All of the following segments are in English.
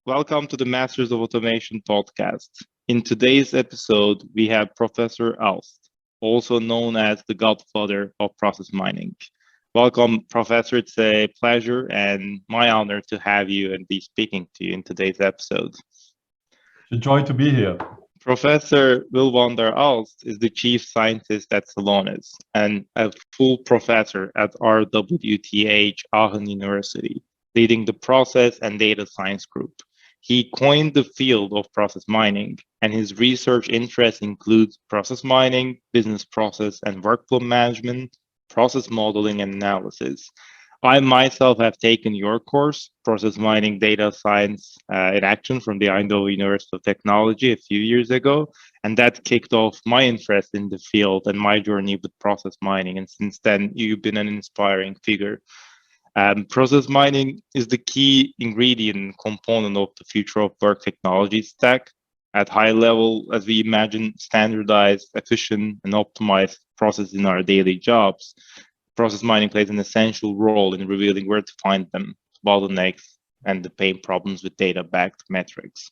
Welcome to the Masters of Automation podcast. In today's episode, we have Professor Aalst, also known as the Godfather of Process Mining. Welcome, Professor. It's a pleasure and my honor to have you and be speaking to you in today's episode. It's a joy to be here. Professor Wilwander Aalst is the Chief Scientist at Celonis and a full professor at RWTH Aachen University, leading the Process and Data Science Group. He coined the field of process mining, and his research interests include process mining, business process and workflow management, process modeling and analysis. I myself have taken your course, Process Mining Data Science in Action from the Eindhoven University of Technology a few years ago, and that kicked off my interest in the field and my journey with process mining, and since then you've been an inspiring figure. Process mining is the key ingredient and component of the future of work technology stack. At high level, as we imagine standardized, efficient, and optimized processes in our daily jobs, process mining plays an essential role in revealing where to find them, bottlenecks, and the pain problems with data-backed metrics.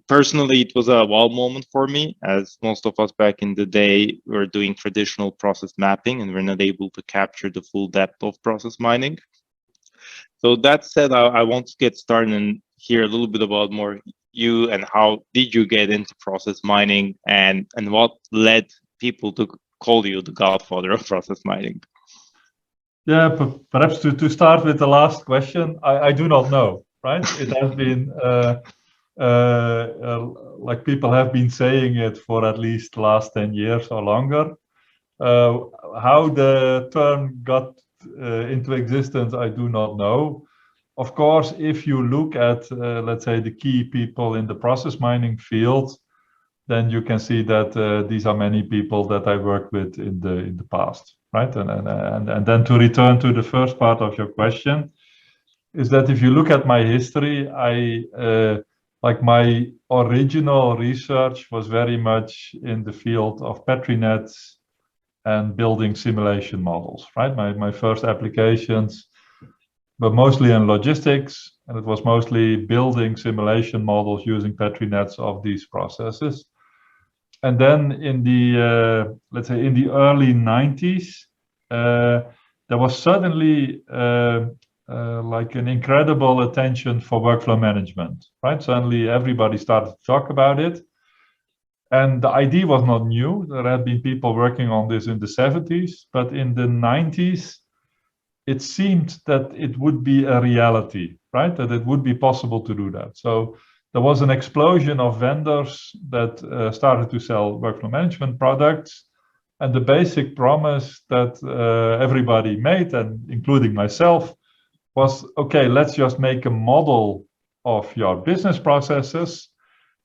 Personally, it was a wow moment for me, as most of us back in the day were doing traditional process mapping and we're not able to capture the full depth of process mining. So that said, I want to get started and hear a little bit about more you and how did you get into process mining and what led people to call you the Godfather of Process Mining? Yeah, perhaps to start with the last question, I do not know, right? It has been, like people have been saying it for at least the last 10 years or longer. How the term got into existence, I do not know. Of course, if you look at, let's say, the key people in the process mining field, then you can see that these are many people that I worked with in the past, right? And then to return to the first part of your question, is that if you look at my history, like my original research was very much in the field of Petri nets and building simulation models, right? My first applications were mostly in logistics, and it was mostly building simulation models using Petri nets of these processes. And then in the, let's say in the early 90s, there was suddenly like an incredible attention for workflow management, right? Suddenly everybody started to talk about it. And the idea was not new. There had been people working on this in the 70s, but in the 90s, it seemed that it would be a reality, right? That it would be possible to do that. So there was an explosion of vendors that started to sell workflow management products. And the basic promise that everybody made, and including myself, was, okay, let's just make a model of your business processes.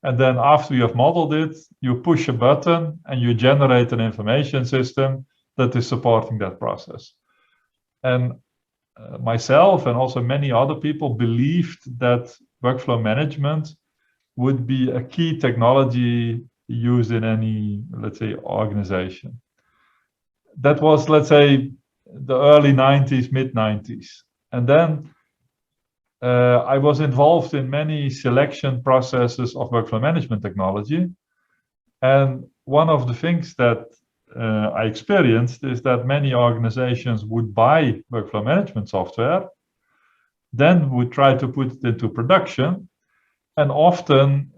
And then after you have modeled it, you push a button and you generate an information system that is supporting that process. And myself and also many other people believed that workflow management would be a key technology used in any, let's say, organization. That was, let's say, the early 90s, mid 90s. And then I was involved in many selection processes of workflow management technology. And one of the things that I experienced is that many organizations would buy workflow management software, then would try to put it into production, and often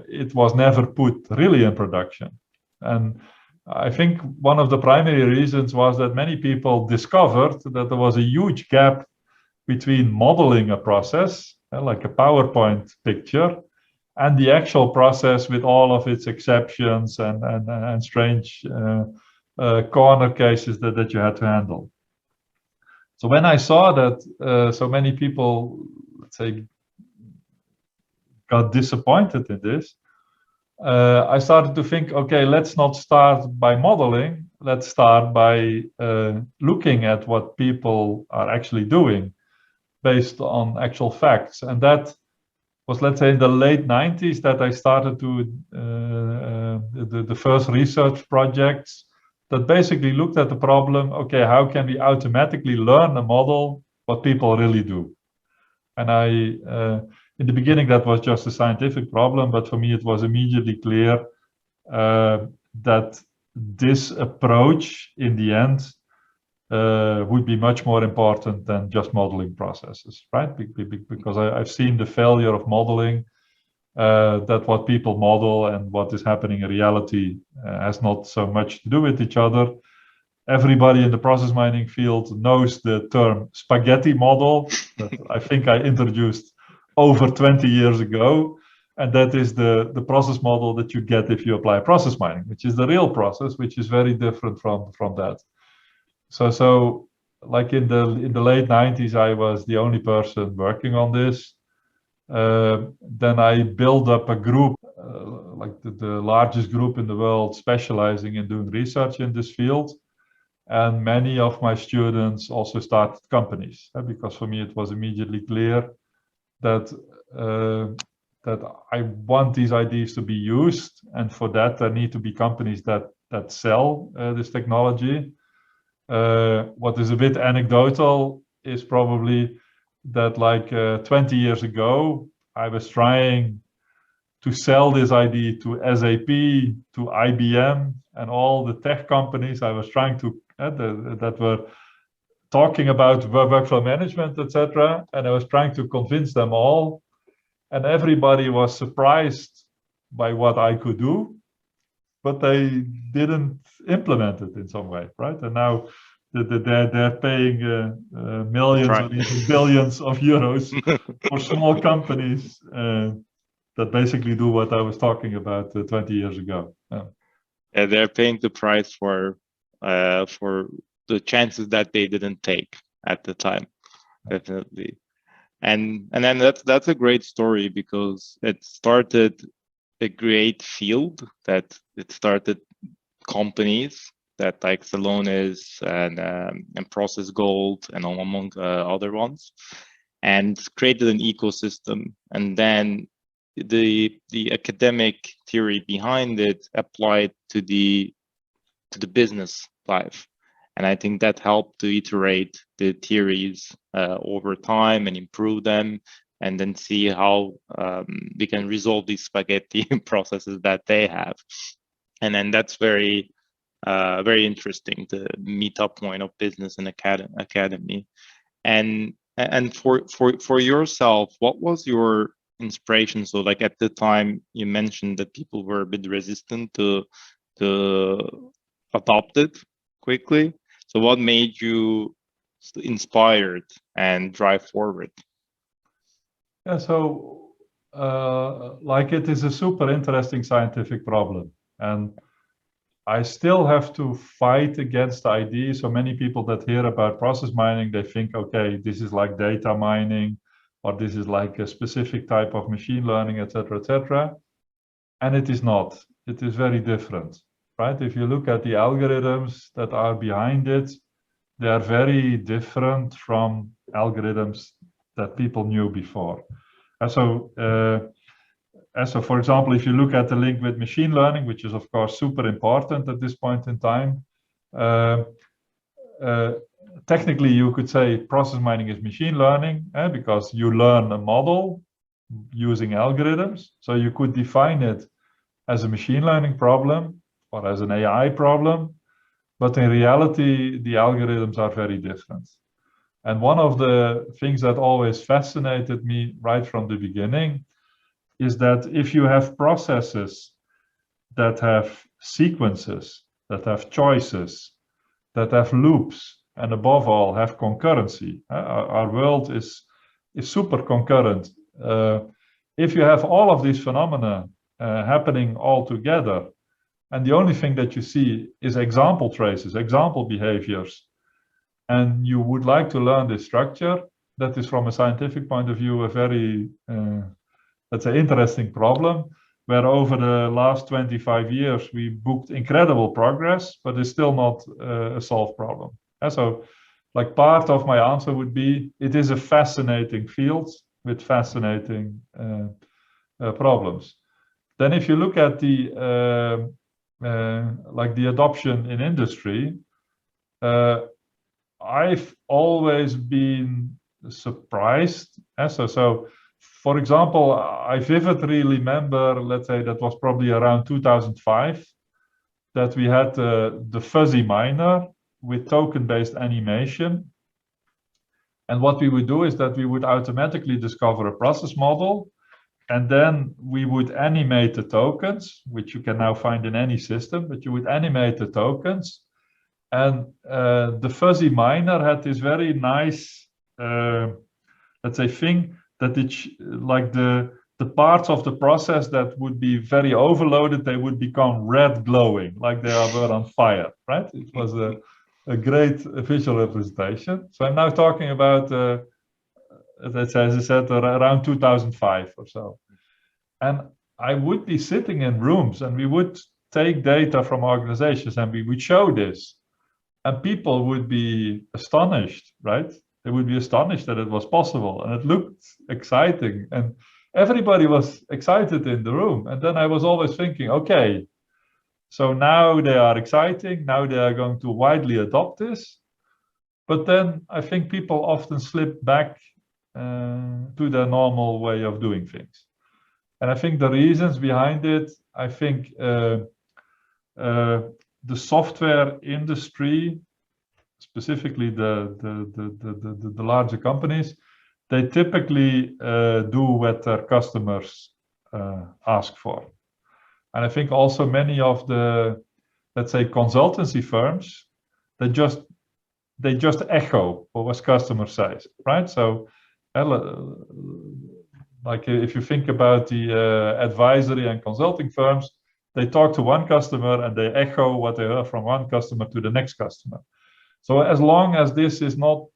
it was never put really in production. And I think one of the primary reasons was that many people discovered that there was a huge gap between modeling a process, like a PowerPoint picture, and the actual process with all of its exceptions and strange corner cases that you had to handle. So when I saw that so many people, let's say, got disappointed in this, I started to think, okay, let's not start by modeling. Let's start by looking at what people are actually doing based on actual facts. And that was, let's say, in the late 90s that I started to the first research projects that basically looked at the problem, okay, how can we automatically learn a model what people really do? And in the beginning, that was just a scientific problem, but for me, it was immediately clear that this approach, in the end, would be much more important than just modeling processes, right? Because I've seen the failure of modeling, that what people model and what is happening in reality has not so much to do with each other. Everybody in the process mining field knows the term spaghetti model that I think I introduced over 20 years ago. And that is the process model that you get if you apply process mining, which is the real process, which is very different from that. So like in the late 90s, I was the only person working on this. Then I built up a group, like the largest group in the world, specializing in doing research in this field. And many of my students also started companies, because for me it was immediately clear that that I want these ideas to be used, and for that there need to be companies that sell this technology. What is a bit anecdotal is probably that, like 20 years ago, I was trying to sell this idea to SAP, to IBM, and all the tech companies I was trying to that were talking about workflow management, etc. And I was trying to convince them all, and everybody was surprised by what I could do, but they didn't implement it in some way, right? And now they're paying millions or even billions of euros for small companies that basically do what I was talking about 20 years ago. Yeah, they're paying the price for the chances that they didn't take at the time, definitely. And then that's a great story, because it started a great field, that it started companies that like Celonis and Process Gold and among other ones, and created an ecosystem. And then the academic theory behind it applied to the business life. And I think that helped to iterate the theories over time and improve them, and then see how we can resolve these spaghetti processes that they have. And then that's very interesting, the meetup point of business and academy. And for yourself, what was your inspiration? So like at the time you mentioned that people were a bit resistant to adopt it quickly. So what made you inspired and drive forward? Yeah, so like it is a super interesting scientific problem, and I still have to fight against the idea. So many people that hear about process mining, they think, okay, this is like data mining, or this is like a specific type of machine learning, etc., etc. And it is not. It is very different, right? If you look at the algorithms that are behind it, they are very different from algorithms that people knew before. And so, for example, if you look at the link with machine learning, which is of course super important at this point in time, technically you could say process mining is machine learning, because you learn a model using algorithms. So you could define it as a machine learning problem or as an AI problem, but in reality, the algorithms are very different. And one of the things that always fascinated me right from the beginning is that if you have processes that have sequences, that have choices, that have loops, and above all have concurrency, our world is super concurrent. If you have all of these phenomena happening all together, and the only thing that you see is example traces, example behaviors, and you would like to learn this structure, that is from a scientific point of view a very, let's say, interesting problem, where over the last 25 years we booked incredible progress, but it's still not a solved problem. And so, like, part of my answer would be, it is a fascinating field with fascinating problems. Then if you look at the like the adoption in industry, I've always been surprised. So For example, I vividly remember, let's say that was probably around 2005, that we had the fuzzy miner with token-based animation. And what we would do is that we would automatically discover a process model, and then we would animate the tokens, which you can now find in any system, but you would animate the tokens. And the fuzzy miner had this very nice, let's say, thing that like the parts of the process that would be very overloaded, they would become red glowing, like they were on fire, right? It was a great visual representation. So I'm now talking about, as I said, around 2005 or so. And I would be sitting in rooms and we would take data from organizations and we would show this. And people would be astonished, right? They would be astonished that it was possible. And it looked exciting. And everybody was excited in the room. And then I was always thinking, okay, so now they are exciting. Now they are going to widely adopt this. But then I think people often slip back to their normal way of doing things. And I think the reasons behind it, I think the software industry, specifically the larger companies, they typically do what their customers ask for. And I think also many of the, let's say, consultancy firms, they just echo what customers say, right? So, like if you think about the advisory and consulting firms, they talk to one customer and they echo what they heard from one customer to the next customer. So as long as this is not,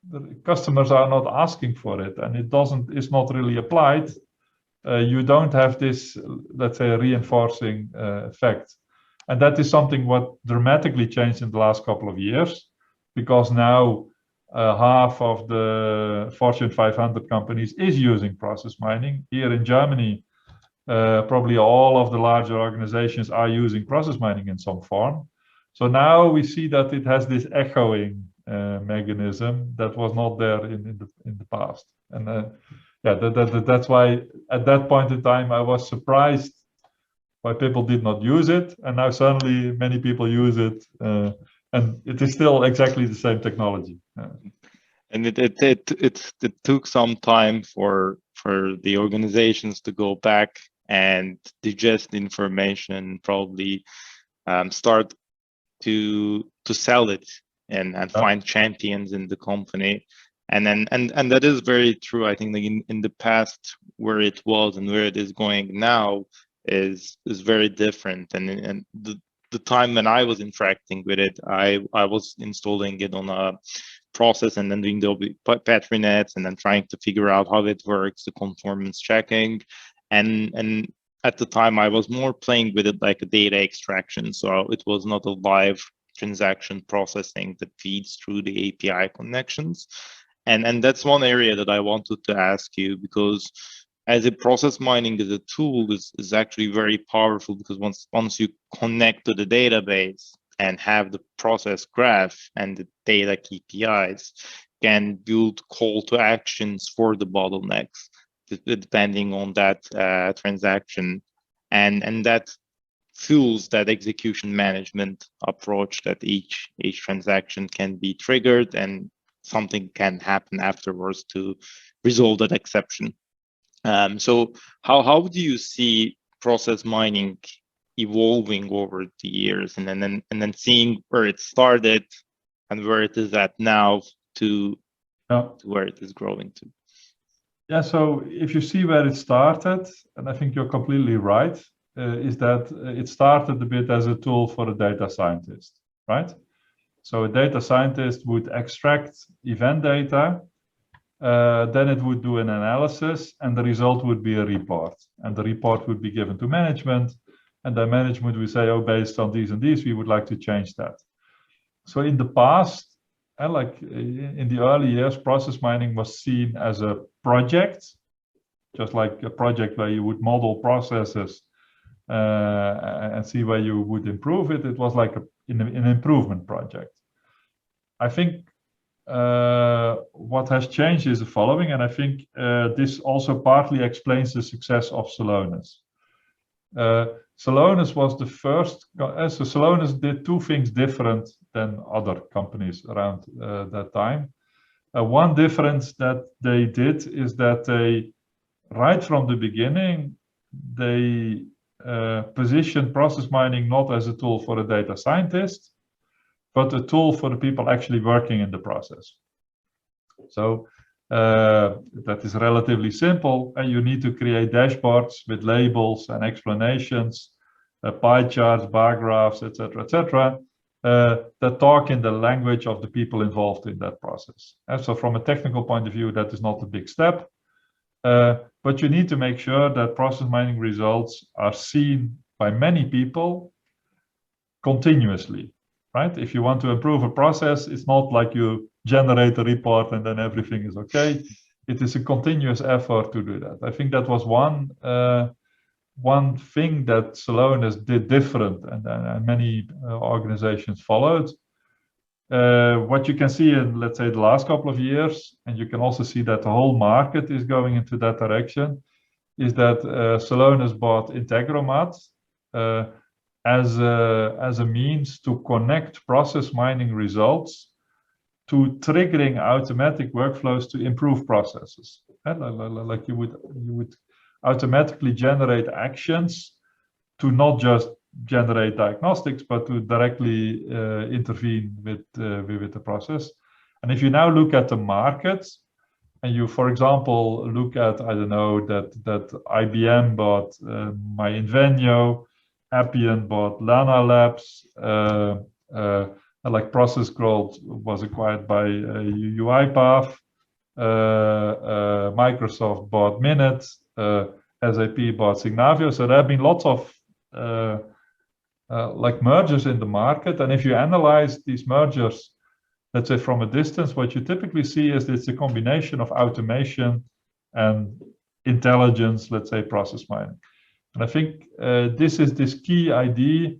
the customers are not asking for it and it's not really applied, you don't have this, let's say, reinforcing effect. And that is something what dramatically changed in the last couple of years, because now half of the Fortune 500 companies is using process mining. Here in Germany, probably all of the larger organizations are using process mining in some form. So now we see that it has this echoing mechanism that was not there in the past. And yeah, that's why at that point in time I was surprised why people did not use it, and now suddenly many people use it, and it is still exactly the same technology. And it took some time for the organizations to go back and digest the information, probably start to sell it and find champions in the company. And that is very true. I think in the past, where it was and where it is going now is very different. And the time when I was interacting with it, I was installing it on a process and then doing the battery nets and then trying to figure out how it works, the conformance checking. And at the time I was more playing with it like a data extraction. So it was not a live transaction processing that feeds through the API connections. And that's one area that I wanted to ask you, because as a process mining as a tool is actually very powerful, because once you connect to the database and have the process graph and the data KPIs, can build call to actions for the bottlenecks depending on that transaction, and that fuels that execution management approach that each transaction can be triggered and something can happen afterwards to resolve that exception. So how do you see process mining evolving over the years, and then seeing where it started and where it is at now to where it is growing to? Yeah, so if you see where it started, and I think you're completely right, is that it started a bit as a tool for a data scientist, right? So a data scientist would extract event data, then it would do an analysis, and the result would be a report. And the report would be given to management, and the management would say, oh, based on these and these, we would like to change that. So in the past, like in the early years, process mining was seen as a project, just like a project where you would model processes and see where you would improve it. It was like an improvement project. I think what has changed is the following, and I think this also partly explains the success of Celonis. Celonis was the first, so Celonis did two things different than other companies around that time. One difference that they did is that they, right from the beginning, they positioned process mining not as a tool for a data scientist, but a tool for the people actually working in the process. So that is relatively simple, and you need to create dashboards with labels and explanations, pie charts, bar graphs, etc., that talk in the language of the people involved in that process. And so from a technical point of view, that is not a big step, but you need to make sure that process mining results are seen by many people continuously, right? If you want to improve a process, it's not like you generate a report and then everything is okay. It is a continuous effort to do that. I think that was one thing that Celonis did different, and many organizations followed. What you can see in, let's say, the last couple of years, and you can also see that the whole market is going into that direction, is that Celonis bought Integromat as a means to connect process mining results to triggering automatic workflows to improve processes. Like you would automatically generate actions to not just generate diagnostics, but to directly intervene with the process. And if you now look at the market, and you, for example, look at, I don't know, that IBM bought MyInvenio, Appian bought Lana Labs, like Process Growth was acquired by UiPath, Microsoft bought Minute, SAP bought Signavio. So there have been lots of like mergers in the market, and if you analyze these mergers, let's say from a distance, what you typically see is it's a combination of automation and intelligence, let's say process mining. And I think this is this key idea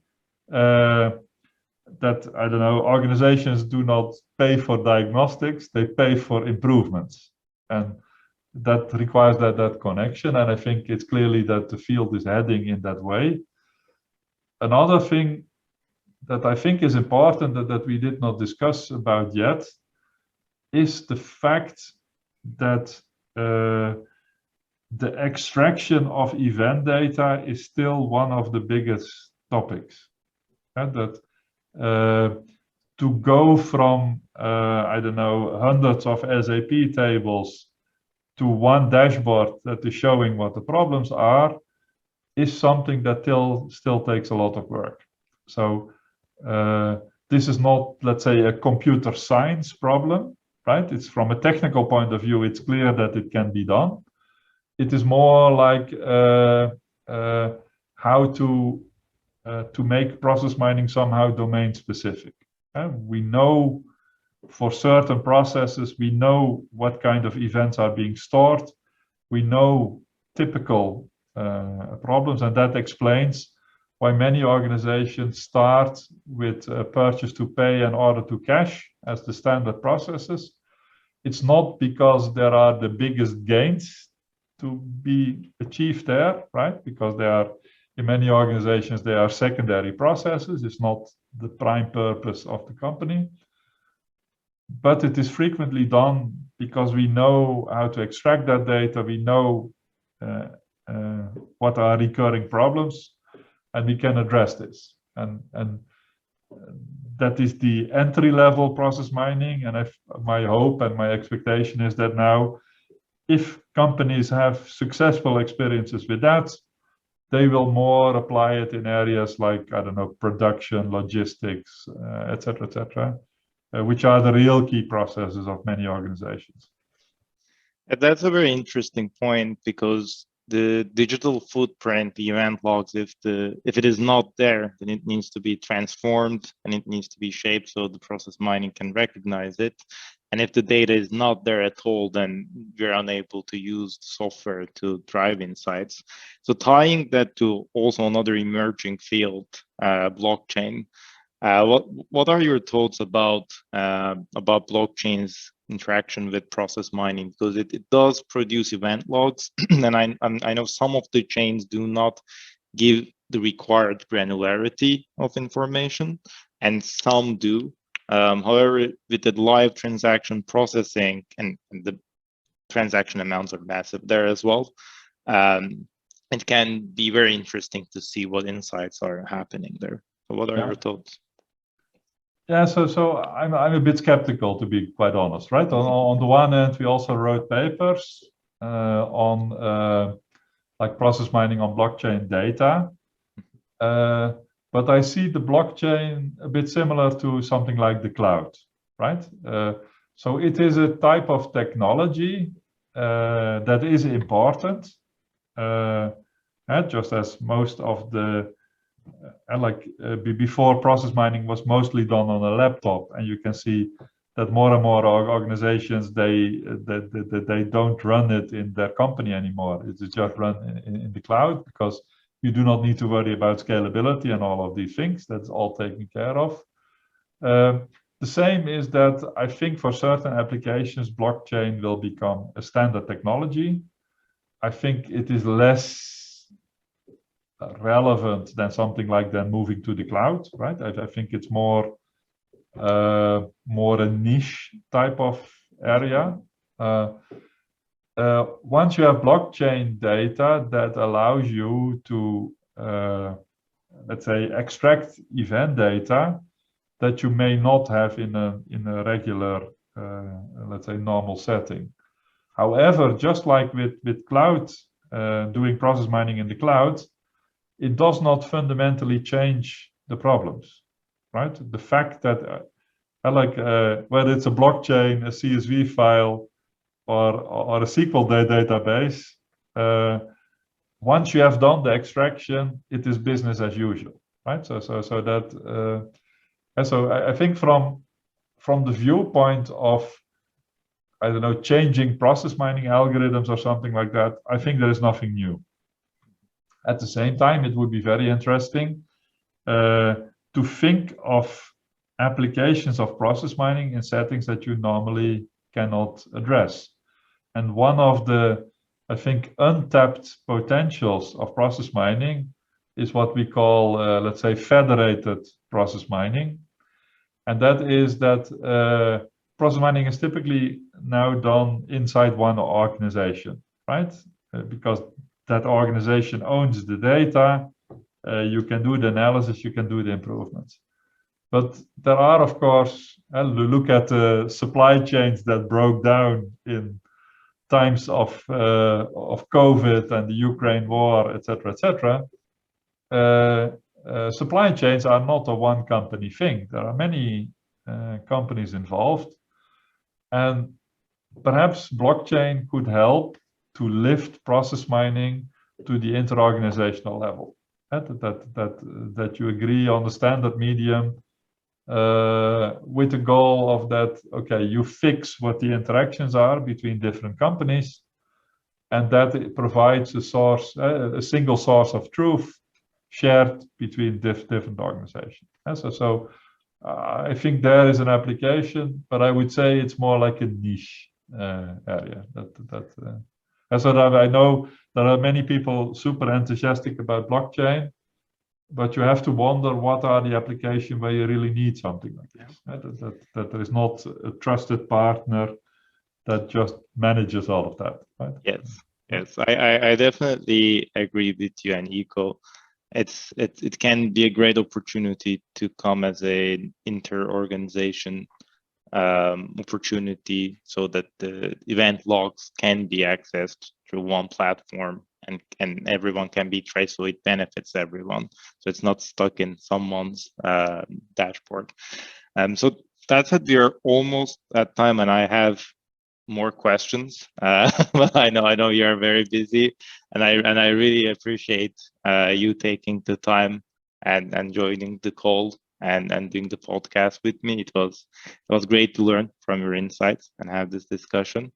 that, I don't know, organizations do not pay for diagnostics, they pay for improvements. And that requires that connection. And I think it's clearly that the field is heading in that way. Another thing that I think is important that we did not discuss about yet is the fact that the extraction of event data is still one of the biggest topics. That to go from, I don't know, hundreds of SAP tables to one dashboard that is showing what the problems are is something that still takes a lot of work. So this is not, let's say, a computer science problem, right? It's from a technical point of view, it's clear that it can be done. It is more like how to make process mining somehow domain specific. We know for certain processes, we know what kind of events are being stored. We know typical problems, and that explains why many organizations start with purchase to pay and order to cash as the standard processes. It's not because there are the biggest gains to be achieved there, right? Because they are, in many organizations, they are secondary processes. It's not the prime purpose of the company. But it is frequently done because we know how to extract that data. We know what are recurring problems, and we can address this. And that is the entry-level process mining. And my hope and my expectation is that now, if companies have successful experiences with that, they will more apply it in areas like, I don't know, production, logistics, etc., which are the real key processes of many organizations. That's a very interesting point, because the digital footprint, the event logs, if it is not there, then it needs to be transformed and it needs to be shaped so the process mining can recognize it. And if the data is not there at all, then we're unable to use software to drive insights. So tying that to also another emerging field, blockchain, What are your thoughts about blockchain's interaction with process mining? Because it does produce event logs, and I know some of the chains do not give the required granularity of information, and some do. However, with the live transaction processing and the transaction amounts are massive there as well, it can be very interesting to see what insights are happening there. So what are your thoughts? Yeah, so I'm a bit skeptical, to be quite honest, right? On the one hand, we also wrote papers on like process mining on blockchain data. But I see the blockchain a bit similar to something like the cloud, right? So it is a type of technology that is important, just as most of the before process mining was mostly done on a laptop, and you can see that more and more organizations they don't run it in their company anymore. It's just run in the cloud, because you do not need to worry about scalability and all of these things. That's all taken care of. The same is that I think for certain applications, blockchain will become a standard technology. I think it is less relevant than something like then moving to the cloud, right? I think it's more a niche type of area. Once you have blockchain data that allows you to, let's say, extract event data that you may not have in a regular, let's say, normal setting. However, just like with cloud, doing process mining in the cloud, it does not fundamentally change the problems, right? The fact that, whether it's a blockchain, a CSV file, or a SQL database, once you have done the extraction, it is business as usual, right? So I think from the viewpoint of, I don't know, changing process mining algorithms or something like that, I think there is nothing new. At the same time, it would be very interesting to think of applications of process mining in settings that you normally cannot address. And one of the, I think, untapped potentials of process mining is what we call, let's say, federated process mining. And that is that process mining is typically now done inside one organization, right? Because that organization owns the data, you can do the analysis, you can do the improvements. But there are, of course, look at the supply chains that broke down in times of COVID and the Ukraine war, etc., etc. Supply chains are not a one company thing. There are many companies involved, and perhaps blockchain could help to lift process mining to the interorganizational level. That you agree on the standard medium with the goal of that, okay, you fix what the interactions are between different companies, and that it provides a source, a single source of truth shared between different organizations. So I think there is an application, but I would say it's more like a niche area. So that I know there are many people super enthusiastic about blockchain, but you have to wonder what are the applications where you really need something like this. That there is not a trusted partner that just manages all of that. Right? Yes, I definitely agree with you and Eco. It can be a great opportunity to come as an inter-organization opportunity, so that the event logs can be accessed through one platform, and everyone can be traced, so it benefits everyone. So it's not stuck in someone's dashboard. So that's it. We are almost at time, and I have more questions. But I know you are very busy, and I really appreciate you taking the time and joining the call and doing the podcast with me. It was great to learn from your insights and have this discussion.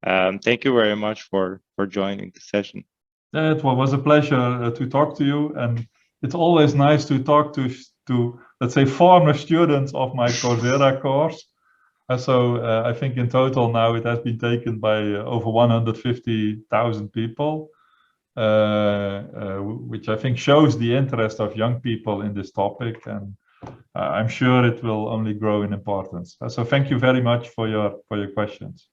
Thank you very much for joining the session. It was a pleasure to talk to you, and it's always nice to talk to to, let's say, former students of my Coursera course. So I think in total now it has been taken by over 150,000 people, which I think shows the interest of young people in this topic, and I'm sure it will only grow in importance. So thank you very much for your questions.